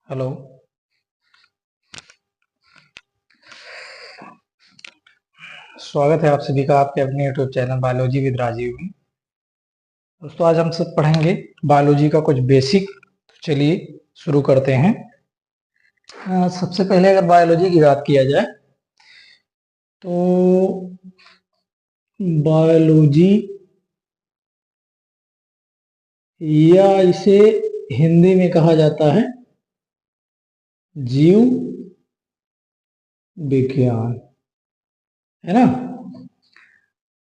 Hello. स्वागत है आप सभी का आपके अपने YouTube channel biology with Rajiv में। दोस्तों, आज हम सब पढ़ेंगे बायोलॉजी का कुछ बेसिक। चलिए शुरू करते हैं। सबसे पहले अगर बायोलॉजी की बात किया जाए तो बायोलॉजी या इसे हिंदी में कहा जाता है जीव विज्ञान, है ना।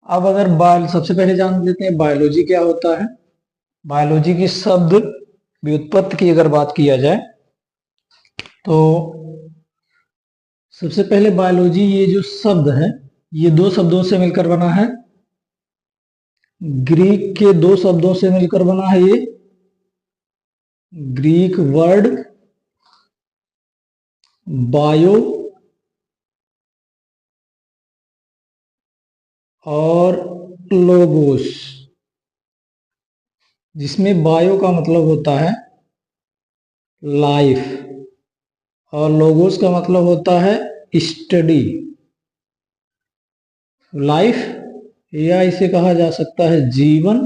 अब अगर सबसे पहले जान लेते हैं बायोलॉजी क्या होता है। बायोलॉजी की शब्द व्युत्पत्ति की अगर बात किया जाए तो सबसे पहले बायोलॉजी ये जो शब्द है ये दो शब्दों से मिलकर बना है। ग्रीक के दो शब्दों से मिलकर बना है। ये ग्रीक वर्ड बायो और लोगोस, जिसमें बायो का मतलब होता है लाइफ और लोगोस का मतलब होता है स्टडी। लाइफ या इसे कहा जा सकता है जीवन,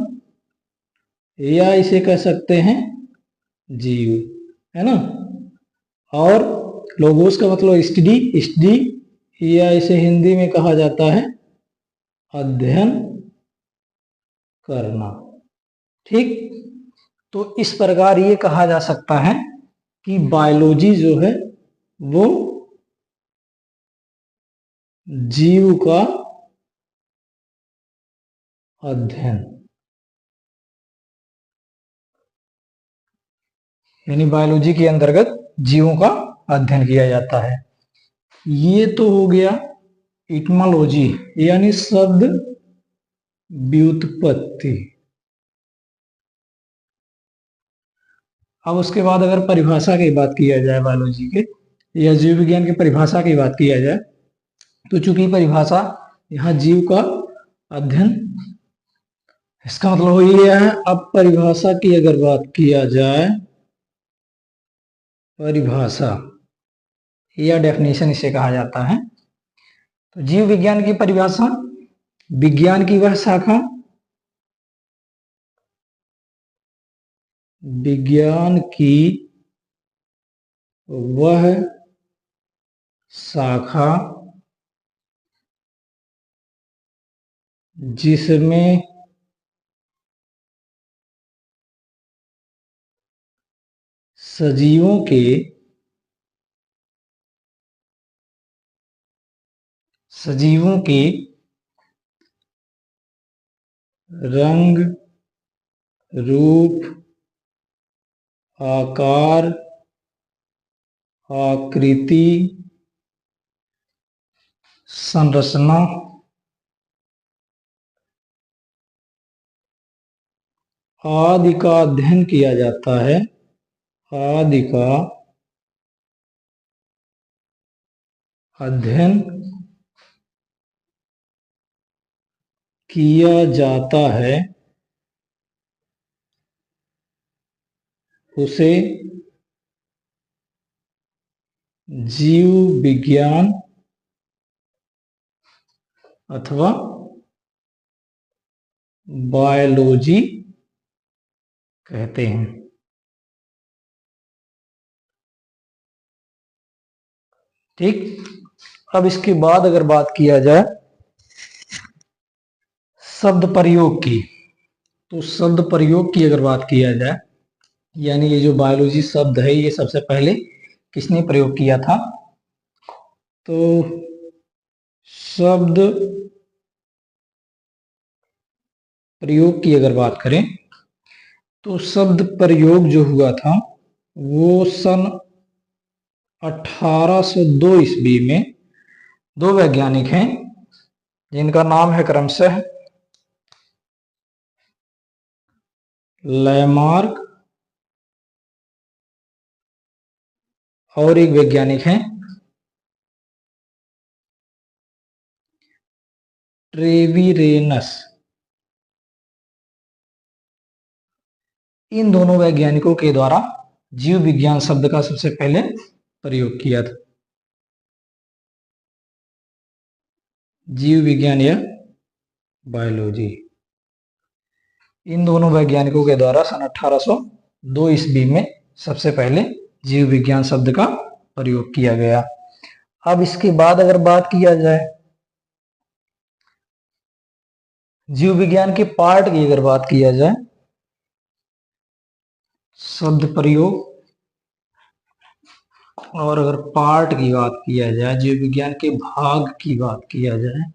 या इसे कह सकते हैं जीव, है ना। और लोगोस का मतलब स्टडी, स्टडी या इसे हिंदी में कहा जाता है अध्ययन करना। ठीक, तो इस प्रकार ये कहा जा सकता है कि बायोलॉजी जो है वो जीव का अध्ययन, यानी बायोलॉजी के अंतर्गत जीवों का अध्ययन किया जाता है। ये तो हो गया इटमोलॉजी यानी शब्द व्युत्पत्ति। अब उसके बाद अगर परिभाषा की बात किया जाए बायोलॉजी के या जीव विज्ञान की परिभाषा की बात किया जाए तो चूंकि परिभाषा यहाँ जीव का अध्ययन, इसका मतलब हो गया है। अब परिभाषा की अगर बात किया जाए, परिभाषा या डेफिनेशन इसे कहा जाता है, तो जीव विज्ञान की परिभाषा विज्ञान की वह शाखा, विज्ञान की वह शाखा जिसमें सजीवों के रंग, रूप, आकार, आकृति, संरचना आदि का अध्ययन किया जाता है। आदि का अध्ययन किया जाता है, उसे जीव विज्ञान अथवा बायोलॉजी कहते हैं। ठीक, अब इसके बाद अगर बात किया जाए शब्द प्रयोग की, तो शब्द प्रयोग की अगर बात किया जाए, यानी ये जो बायोलॉजी शब्द है ये सबसे पहले किसने प्रयोग किया था, तो शब्द प्रयोग की अगर बात करें तो शब्द प्रयोग जो हुआ था वो सन 1802 ईस्वी में दो वैज्ञानिक हैं जिनका नाम है क्रमशः लैमार्क और एक वैज्ञानिक हैं ट्रेविरेनस। इन दोनों वैज्ञानिकों के द्वारा जीव विज्ञान शब्द का सबसे पहले प्रयोग किया था? जीव विज्ञान या बायोलॉजी। इन दोनों वैज्ञानिकों के द्वारा सन 1802 ईस्वी में सबसे पहले जीव विज्ञान शब्द का प्रयोग किया गया। अब इसके बाद अगर बात किया जाए जीव विज्ञान के पार्ट की, अगर बात किया जाए शब्द प्रयोग और अगर पार्ट की बात किया जाए, जीव विज्ञान के भाग की बात किया जाए,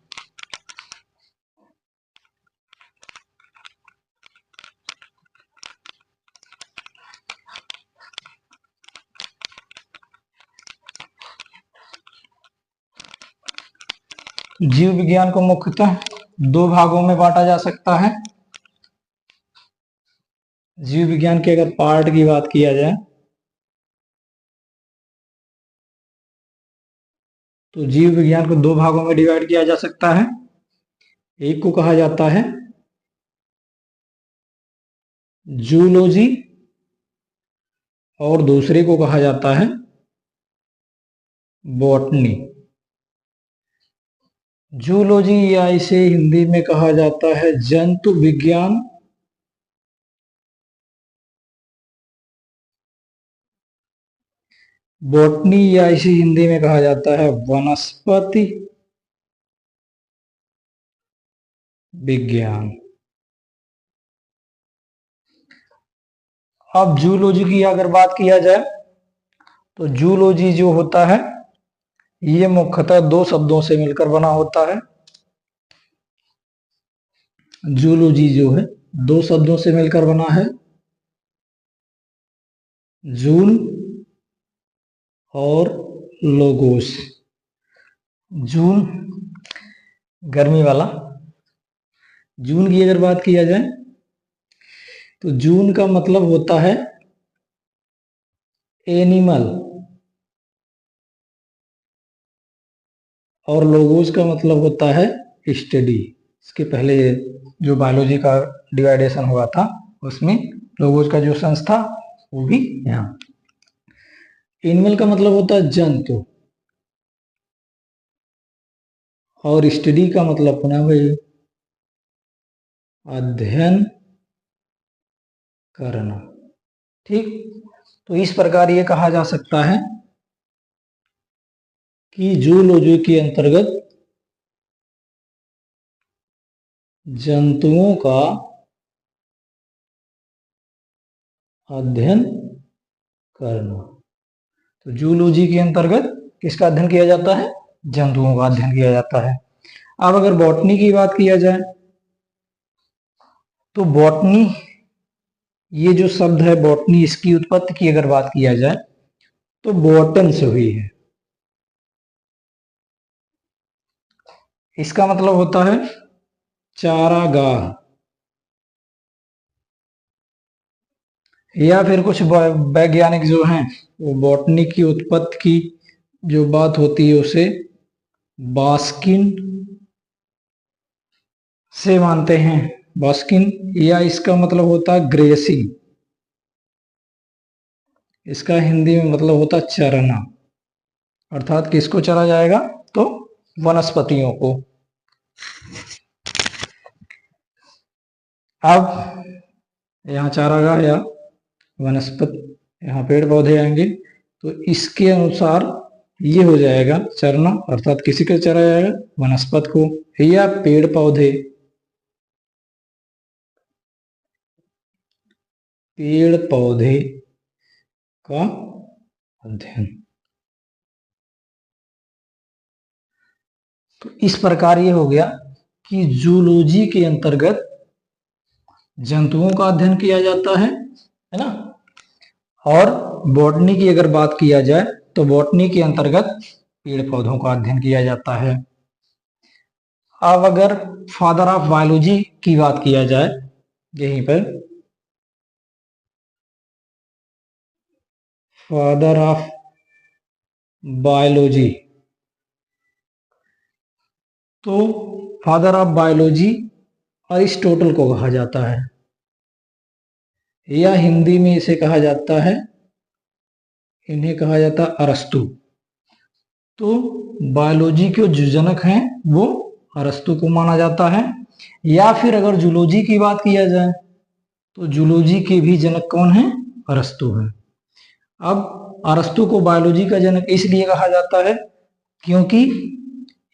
जीव विज्ञान को मुख्यतः दो भागों में बांटा जा सकता है। जीव विज्ञान के अगर पार्ट की बात किया जाए तो जीव विज्ञान को दो भागों में डिवाइड किया जा सकता है। एक को कहा जाता है जूलॉजी और दूसरे को कहा जाता है बॉटनी। जूलॉजी या इसे हिंदी में कहा जाता है जंतु विज्ञान, बॉटनी या इसे हिंदी में कहा जाता है वनस्पति विज्ञान। अब जूलॉजी की अगर बात किया जाए तो जूलॉजी जो होता है ये मुख्यतः दो शब्दों से मिलकर बना होता है। जूलॉजी जो है दो शब्दों से मिलकर बना है, जूल और लोगोस। जून गर्मी वाला। जून की अगर बात किया जाए तो जून का मतलब होता है एनिमल और लोगोस का मतलब होता है स्टडी। इसके पहले जो बायोलॉजी का डिवाइडेशन हुआ था उसमें लोगोस का जो सेंस था वो भी यहाँ। एनिमल का मतलब होता है जंतु और स्टडी का मतलब होना भाई अध्ययन करना। ठीक, तो इस प्रकार ये कहा जा सकता है कि जूलॉजी के अंतर्गत जंतुओं का अध्ययन करना। तो जूलॉजी के अंतर्गत किसका अध्ययन किया जाता है? जंतुओं का अध्ययन किया जाता है। अब अगर बॉटनी की बात किया जाए तो बॉटनी ये जो शब्द है बॉटनी, इसकी उत्पत्ति की अगर बात किया जाए तो बॉटन से हुई है। इसका मतलब होता है चारागाह, या फिर कुछ वैज्ञानिक जो हैं वो बॉटनी की उत्पत्ति की जो बात होती है उसे बास्किन से मानते हैं। बास्किन, या इसका मतलब होता है ग्रेसिंग। इसका हिंदी में मतलब होता है चरना, अर्थात किसको चरा जाएगा? तो वनस्पतियों को। अब यहाँ चारागाह या वनस्पति, यहाँ पेड़ पौधे आएंगे तो इसके अनुसार ये हो जाएगा चरना, अर्थात किसी को चरा जाएगा? वनस्पति को, या पेड़ पौधे। पेड़ पौधे का अध्ययन। तो इस प्रकार ये हो गया कि जूलॉजी के अंतर्गत जंतुओं का अध्ययन किया जाता है ना। और बॉटनी की अगर बात किया जाए तो बॉटनी के अंतर्गत पेड़ पौधों का अध्ययन किया जाता है। अब अगर फादर ऑफ बायोलॉजी की बात किया जाए, यहीं पर फादर ऑफ बायोलॉजी, तो फादर ऑफ बायोलॉजी अरिस्टोटल को कहा जाता है, या हिंदी में इसे कहा जाता है इन्हें कहा जाता है अरस्तु। तो बायोलॉजी के जो जनक हैं वो अरस्तु को माना जाता है। या फिर अगर जूलॉजी की बात किया जाए तो जूलॉजी के भी जनक कौन है? अरस्तु हैं। अब अरस्तु को बायोलॉजी का जनक इसलिए कहा जाता है क्योंकि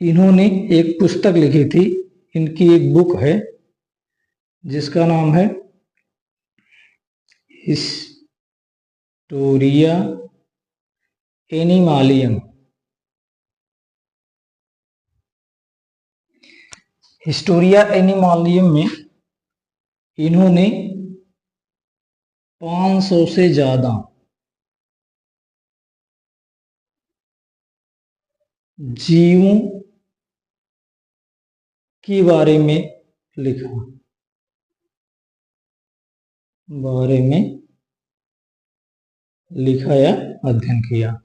इन्होंने एक पुस्तक लिखी थी, इनकी एक बुक है जिसका नाम है हिस्टोरिया एनिमालियम। हिस्टोरिया एनिमालियम में इन्होंने 500 से ज्यादा जीवों के बारे में लिखा या अध्ययन किया।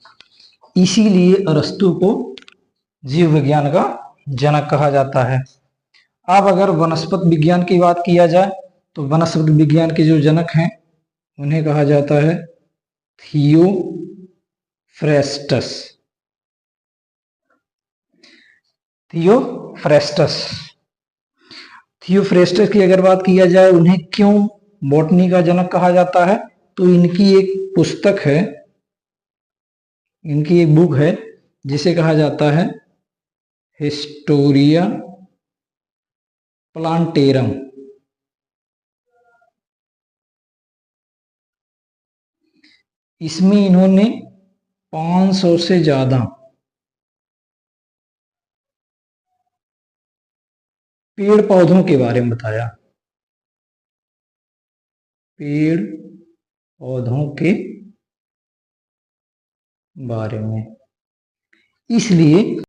इसीलिए अरस्तु को जीव विज्ञान का जनक कहा जाता है। अब अगर वनस्पत विज्ञान की बात किया जाए तो वनस्पत विज्ञान के जो जनक हैं उन्हें कहा जाता है थियोफ्रेस्टस। थियोफ्रेस्टस की अगर बात किया जाए, उन्हें क्यों बॉटनी का जनक कहा जाता है, तो इनकी एक पुस्तक है, इनकी एक बुक है जिसे कहा जाता है हिस्टोरिया प्लांटेरम। इसमें इन्होंने 500 से ज्यादा पेड़ पौधों के बारे में बताया, पेड़ पौधों के बारे में। इसलिए